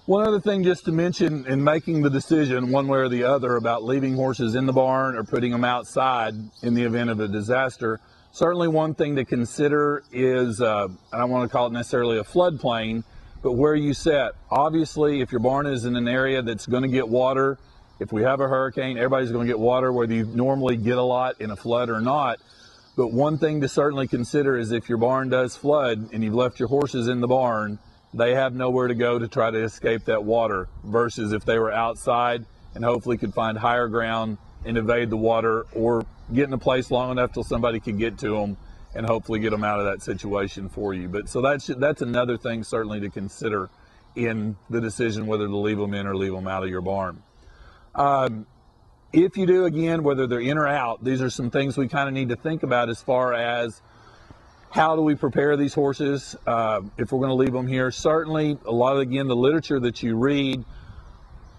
One other thing just to mention in making the decision one way or the other about leaving horses in the barn or putting them outside in the event of a disaster, certainly one thing to consider is, I don't want to call it necessarily a floodplain, but where you set. Obviously, if your barn is in an area that's going to get water, if we have a hurricane, everybody's going to get water, whether you normally get a lot in a flood or not. But one thing to certainly consider is if your barn does flood and you've left your horses in the barn, they have nowhere to go to try to escape that water, versus if they were outside and hopefully could find higher ground and evade the water, or get in a place long enough till somebody could get to them and hopefully get them out of that situation for you. But so that's another thing certainly to consider in the decision whether to leave them in or leave them out of your barn. If you do, again, whether they're in or out, these are some things we kind of need to think about as far as how do we prepare these horses if we're going to leave them here. Certainly, a lot of, again, the literature that you read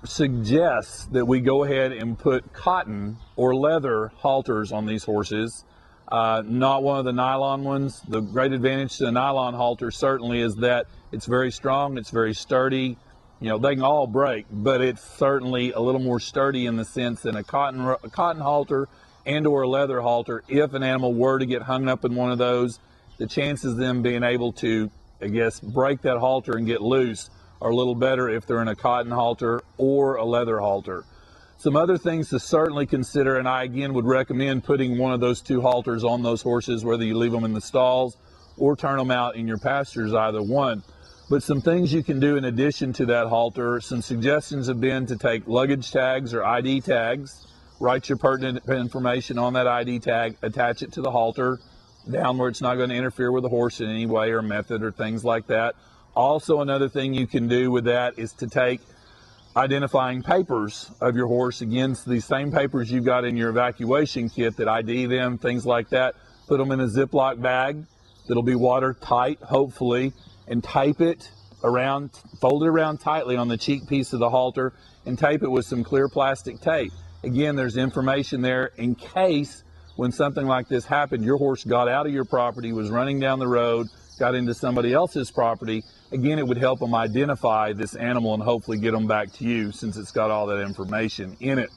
suggests that we go ahead and put cotton or leather halters on these horses, not one of the nylon ones. The great advantage to the nylon halter certainly is that it's very strong, it's very sturdy. You know, they can all break, but it's certainly a little more sturdy in the sense than a cotton halter and or a leather halter. If an animal were to get hung up in one of those, the chances of them being able to, I guess, break that halter and get loose are a little better if they're in a cotton halter or a leather halter. Some other things to certainly consider, and I again would recommend putting one of those two halters on those horses, whether you leave them in the stalls or turn them out in your pastures, either one. But some things you can do in addition to that halter, some suggestions have been to take luggage tags or ID tags, write your pertinent information on that ID tag, attach it to the halter down where it's not going to interfere with the horse in any way or method or things like that. Also, another thing you can do with that is to take identifying papers of your horse. Again, these same papers you've got in your evacuation kit that ID them, things like that. Put them in a Ziploc bag that'll be watertight, hopefully, and tape it around, fold it around tightly on the cheek piece of the halter and tape it with some clear plastic tape. Again, there's information there in case when something like this happened, your horse got out of your property, was running down the road, got into somebody else's property. Again, it would help them identify this animal and hopefully get them back to you since it's got all that information in it.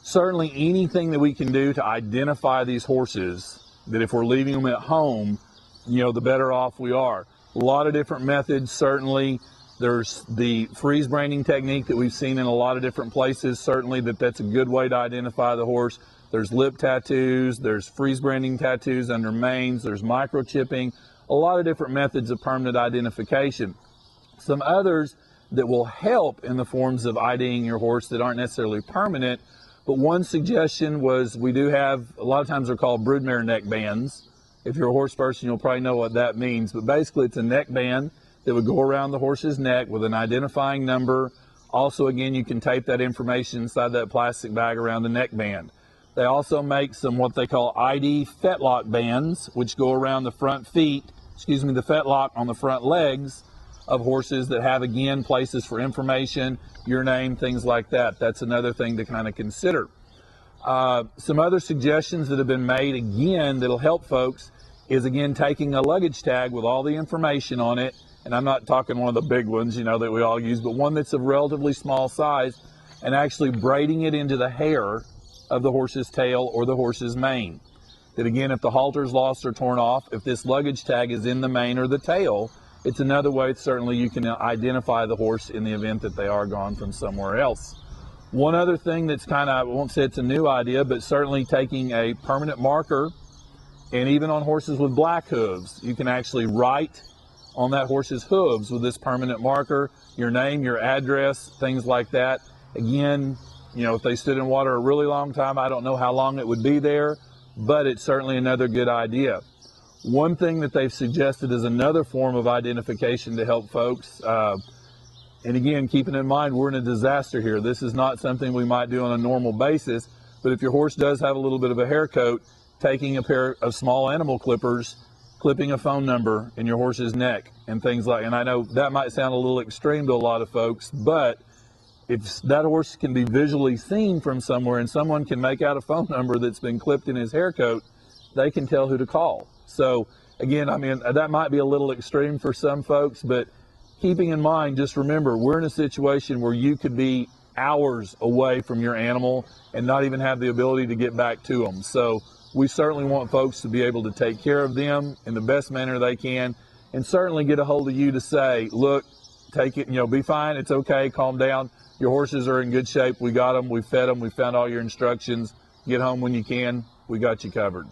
Certainly anything that we can do to identify these horses, that if we're leaving them at home, you know, the better off we are. A lot of different methods. Certainly there's the freeze branding technique that we've seen in a lot of different places. Certainly that's a good way to identify the horse. There's lip tattoos, there's freeze branding tattoos under manes, there's microchipping, a lot of different methods of permanent identification. Some others that will help in the forms of IDing your horse that aren't necessarily permanent, but one suggestion was we do have, a lot of times they're called broodmare neck bands. If you're a horse person, you'll probably know what that means, but basically it's a neck band that would go around the horse's neck with an identifying number. Also, again, you can tape that information inside that plastic bag around the neck band. They also make some what they call ID fetlock bands, which go around the front feet, the fetlock on the front legs of horses that have, again, places for information, your name, things like that. That's another thing to kind of consider. Some other suggestions that have been made, again, that'll help folks is, again, taking a luggage tag with all the information on it, and I'm not talking one of the big ones, you know, that we all use, but one that's of relatively small size, and actually braiding it into the hair of the horse's tail or the horse's mane. That, again, if the halter's lost or torn off, if this luggage tag is in the mane or the tail, it's another way certainly you can identify the horse in the event that they are gone from somewhere else. One other thing that's kind of, I won't say it's a new idea, but certainly taking a permanent marker, and even on horses with black hooves, you can actually write on that horse's hooves with this permanent marker, your name, your address, things like that. Again, you know, if they stood in water a really long time, I don't know how long it would be there, but it's certainly another good idea. One thing that they've suggested is another form of identification to help folks. And again, keeping in mind, we're in a disaster here. This is not something we might do on a normal basis, but if your horse does have a little bit of a hair coat, taking a pair of small animal clippers, clipping a phone number in your horse's neck and things like, and I know that might sound a little extreme to a lot of folks, but if that horse can be visually seen from somewhere and someone can make out a phone number that's been clipped in his hair coat, they can tell who to call. So again, I mean, that might be a little extreme for some folks, but keeping in mind, just remember, we're in a situation where you could be hours away from your animal and not even have the ability to get back to them. So we certainly want folks to be able to take care of them in the best manner they can, and certainly get a hold of you to say, look, take it, be fine, it's okay, calm down, your horses are in good shape, we got them, we fed them, we found all your instructions, get home when you can, we got you covered.